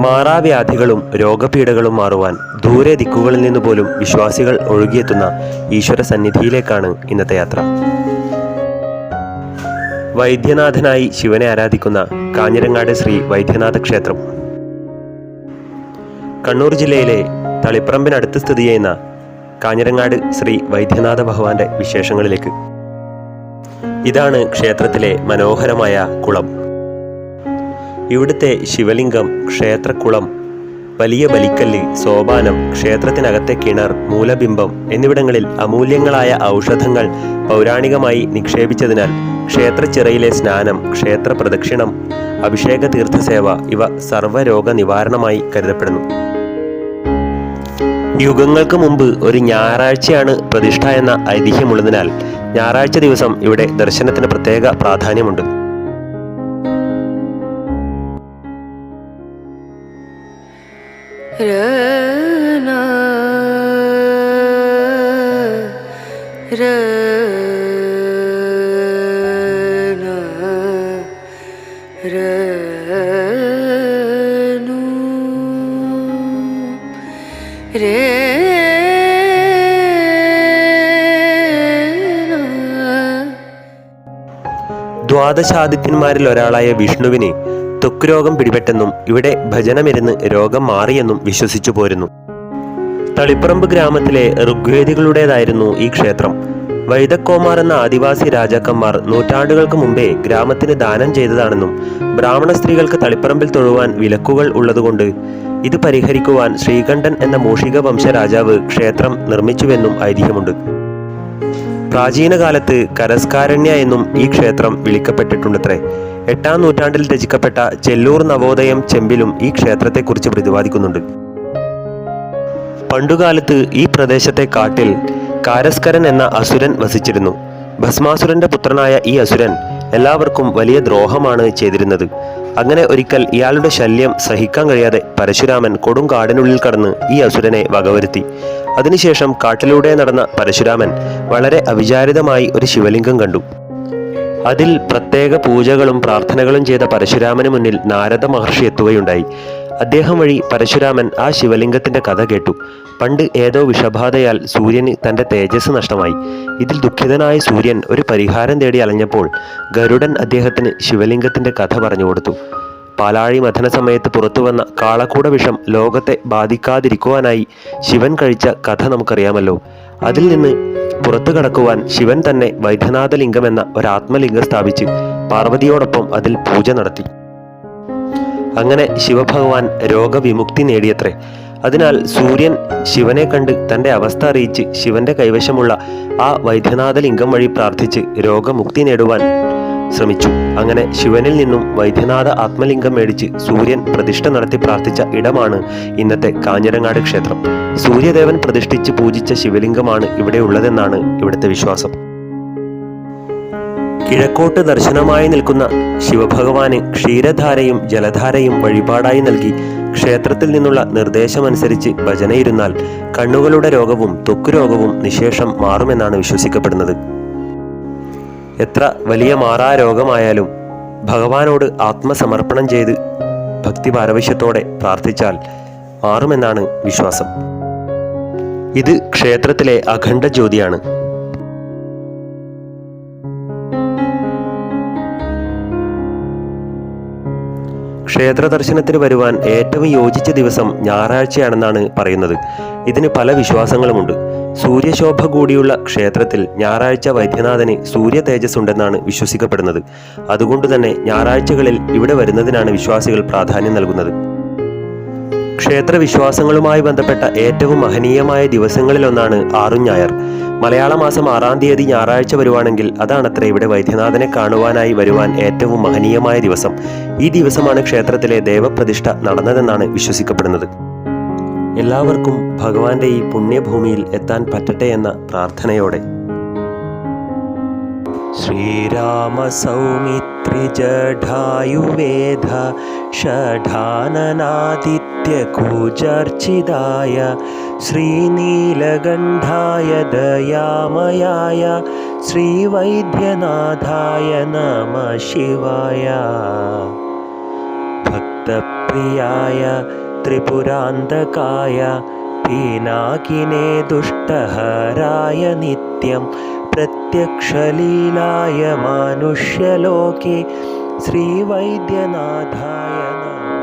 മാറാവ്യാധികളും രോഗപീഠകളും മാറുവാൻ ദൂരെ ദിക്കുകളിൽ നിന്ന് പോലും വിശ്വാസികൾ ഒഴുകിയെത്തുന്ന ഈശ്വര സന്നിധിയിലേക്കാണ് ഇന്നത്തെ യാത്ര. വൈദ്യനാഥനായി ശിവനെ ആരാധിക്കുന്ന കാഞ്ഞിരങ്ങാട് ശ്രീ വൈദ്യനാഥ ക്ഷേത്രം കണ്ണൂർ ജില്ലയിലെ തളിപ്പറമ്പിനടുത്ത് സ്ഥിതി ചെയ്യുന്ന കാഞ്ഞിരങ്ങാട് ശ്രീ വൈദ്യനാഥ ഭഗവാന്റെ വിശേഷങ്ങളിലേക്ക്. ഇതാണ് ക്ഷേത്രത്തിലെ മനോഹരമായ കുളം. ഇവിടുത്തെ ശിവലിംഗം, ക്ഷേത്രക്കുളം, വലിയ ബലിക്കല്ല്, സോപാനം, ക്ഷേത്രത്തിനകത്തെ കിണർ, മൂലബിംബം എന്നിവിടങ്ങളിൽ അമൂല്യങ്ങളായ ഔഷധങ്ങൾ പൗരാണികമായി നിക്ഷേപിച്ചതിനാൽ ക്ഷേത്രച്ചിറയിലെ സ്നാനം, ക്ഷേത്ര പ്രദക്ഷിണം, അഭിഷേക തീർത്ഥസേവ ഇവ സർവ്വരോഗ നിവാരണമായി കരുതപ്പെടുന്നു. യുഗങ്ങൾക്ക് മുമ്പ് ഒരു ഞായറാഴ്ചയാണ് പ്രതിഷ്ഠ എന്ന ഐതിഹ്യമുള്ളതിനാൽ ഞായറാഴ്ച ദിവസം ഇവിടെ ദർശനത്തിന് പ്രത്യേക പ്രാധാന്യമുണ്ട്. ദ്വാദശാദിത്യന്മാരിൽ ഒരാളായ വിഷ്ണുവിന് ത്വക്ക് രോഗം പിടിപെട്ടെന്നും ഇവിടെ ഭജനമിരുന്ന് രോഗം മാറിയെന്നും വിശ്വസിച്ചു പോരുന്നു. തളിപ്പറമ്പ് ഗ്രാമത്തിലെ ഋഗ്വേദികളുടേതായിരുന്നു ഈ ക്ഷേത്രം. വൈദക്കോമാർ എന്ന ആദിവാസി രാജാക്കന്മാർ നൂറ്റാണ്ടുകൾക്ക് മുമ്പേ ഗ്രാമത്തിന് ദാനം ചെയ്തതാണെന്നും ബ്രാഹ്മണ സ്ത്രീകൾക്ക് തളിപ്പറമ്പിൽ തൊഴുവാൻ വിലക്കുകൾ ഉള്ളതുകൊണ്ട് ഇത് പരിഹരിക്കുവാൻ ശ്രീകണ്ഠൻ എന്ന മൂഷിക വംശ രാജാവ് ക്ഷേത്രം നിർമ്മിച്ചുവെന്നും ഐതിഹ്യമുണ്ട്. പ്രാചീന കാലത്ത് കരസ്കാരണ്യ എന്നും ഈ ക്ഷേത്രം വിളിക്കപ്പെട്ടിട്ടുണ്ടത്രേ. 8-ാം നൂറ്റാണ്ടിൽ രചിക്കപ്പെട്ട ചെല്ലൂർ നവോദയം ചെമ്പിലും ഈ ക്ഷേത്രത്തെക്കുറിച്ച് പ്രതിപാദിക്കുന്നുണ്ട്. പണ്ടുകാലത്ത് ഈ പ്രദേശത്തെ കാട്ടിൽ കാരസ്കരൻ എന്ന അസുരൻ വസിച്ചിരുന്നു. ഭസ്മാസുരന്റെ പുത്രനായ ഈ അസുരൻ എല്ലാവർക്കും വലിയ ദ്രോഹമാണ് ചെയ്തിരുന്നത്. അങ്ങനെ ഒരിക്കൽ ഇയാളുടെ ശല്യം സഹിക്കാൻ കഴിയാതെ പരശുരാമൻ കൊടും കാടിനുള്ളിൽ കടന്ന് ഈ അസുരനെ വകവരുത്തി. അതിനുശേഷം കാട്ടിലൂടെ നടന്ന പരശുരാമൻ വളരെ അവിചാരിതമായി ഒരു ശിവലിംഗം കണ്ടു. അതിൽ പ്രത്യേക പൂജകളും പ്രാർത്ഥനകളും ചെയ്ത പരശുരാമന് മുന്നിൽ നാരദ മഹർഷി എത്തുകയുണ്ടായി. അദ്ദേഹം വഴി പരശുരാമൻ ആ ശിവലിംഗത്തിന്റെ കഥ കേട്ടു. പണ്ട് ഏതോ വിഷബാധയാൽ സൂര്യന് തന്റെ തേജസ് നഷ്ടമായി. ഇതിൽ ദുഃഖിതനായ സൂര്യൻ ഒരു പരിഹാരം തേടി അലഞ്ഞപ്പോൾ ഗരുഡൻ അദ്ദേഹത്തിന് ശിവലിംഗത്തിന്റെ കഥ പറഞ്ഞു കൊടുത്തു. പാലാഴി മഥന സമയത്ത് പുറത്തുവന്ന കാളക്കൂട വിഷം ലോകത്തെ ബാധിക്കാതിരിക്കുവാനായി ശിവൻ കഴിച്ച കഥ നമുക്കറിയാമല്ലോ. അതിൽ നിന്ന് പുറത്തു കടക്കുവാൻ ശിവൻ തന്നെ വൈദ്യനാഥലിംഗം എന്ന ഒരാത്മലിംഗം സ്ഥാപിച്ച് പാർവതിയോടൊപ്പം അതിൽ പൂജ നടത്തി. അങ്ങനെ ശിവഭഗവാൻ രോഗവിമുക്തി നേടിയത്രേ. അതിനാൽ സൂര്യൻ ശിവനെ കണ്ട് തൻ്റെ അവസ്ഥ അറിയിച്ച് ശിവന്റെ കൈവശമുള്ള ആ വൈദ്യനാഥലിംഗം വഴി പ്രാർത്ഥിച്ച് രോഗമുക്തി നേടുവാൻ ശ്രമിച്ചു. അങ്ങനെ ശിവനിൽ നിന്നും വൈദ്യനാഥ ആത്മലിംഗം മേടിച്ച് സൂര്യൻ പ്രതിഷ്ഠ നടത്തി പ്രാർത്ഥിച്ച ഇടമാണ് ഇന്നത്തെ കാഞ്ഞിരങ്ങാട് ക്ഷേത്രം. സൂര്യദേവൻ പ്രതിഷ്ഠിച്ച് പൂജിച്ച ശിവലിംഗമാണ് ഇവിടെ ഉള്ളതെന്നാണ് ഇവിടുത്തെ വിശ്വാസം. കിഴക്കോട്ട് ദർശനമായി നിൽക്കുന്ന ശിവഭഗവാന് ക്ഷീരധാരയും ജലധാരയും വഴിപാടായി നൽകി ക്ഷേത്രത്തിൽ നിന്നുള്ള നിർദ്ദേശമനുസരിച്ച് ഭജനയിരുന്നാൽ കണ്ണുകളുടെ രോഗവും ത്വക്ക് രോഗവും നിശേഷം മാറുമെന്നാണ് വിശ്വസിക്കപ്പെടുന്നത്. എത്ര വലിയ മാറാ രോഗമായാലും ഭഗവാനോട് ആത്മസമർപ്പണം ചെയ്ത് ഭക്തിപാരവശ്യത്തോടെ പ്രാർത്ഥിച്ചാൽ മാറുമെന്നാണ് വിശ്വാസം. ഇത് ക്ഷേത്രത്തിലെ അഖണ്ഡ ജ്യോതിയാണ്. ക്ഷേത്ര ദർശനത്തിന് വരുവാൻ ഏറ്റവും യോജിച്ച ദിവസം ഞായറാഴ്ചയാണെന്നാണ് പറയുന്നത്. ഇതിന് പല വിശ്വാസങ്ങളുമുണ്ട്. സൂര്യശോഭ കൂടിയുള്ള ക്ഷേത്രത്തിൽ ഞായറാഴ്ച വൈദ്യനാഥന് സൂര്യ തേജസ് ഉണ്ടെന്നാണ് വിശ്വസിക്കപ്പെടുന്നത്. അതുകൊണ്ട് തന്നെ ഞായറാഴ്ചകളിൽ ഇവിടെ വരുന്നതിനാണ് വിശ്വാസികൾ പ്രാധാന്യം നൽകുന്നത്. ക്ഷേത്ര വിശ്വാസങ്ങളുമായി ബന്ധപ്പെട്ട ഏറ്റവും മഹനീയമായ ദിവസങ്ങളിലൊന്നാണ് ആറും ഞായർ. മലയാള മാസം 6-ാം തീയതി ഞായറാഴ്ച വരുവാണെങ്കിൽ അതാണത്രേ ഇവിടെ വൈദ്യനാഥനെ കാണുവാനായി വരുവാൻ ഏറ്റവും മഹനീയമായ ദിവസം. ഈ ദിവസമാണ് ക്ഷേത്രത്തിലെ ദേവപ്രതിഷ്ഠ നടന്നതെന്നാണ് വിശ്വസിക്കപ്പെടുന്നത്. എല്ലാവർക്കും ഭഗവാന്റെ ഈ പുണ്യഭൂമിയിൽ എത്താൻ പറ്റട്ടെ എന്ന പ്രാർത്ഥനയോടെ ശ്രീരാമ സൗമിത്രി ജഡായുവേദ ഷഠാനനാദിത്യകൂജർച്ചിതായ ശ്രീനീലകണ്ഠായ ദയാമയായ ശ്രീവൈദ്യനാഥായ നമഃ ശിവായ. ഭക്ത प्रियाय त्रिपुरान्तकाय पीनाकिने दुष्टहराय नित्यं प्रत्यक्षलीलाय मानुष्यलोके श्रीवैद्यनाथाय नमः।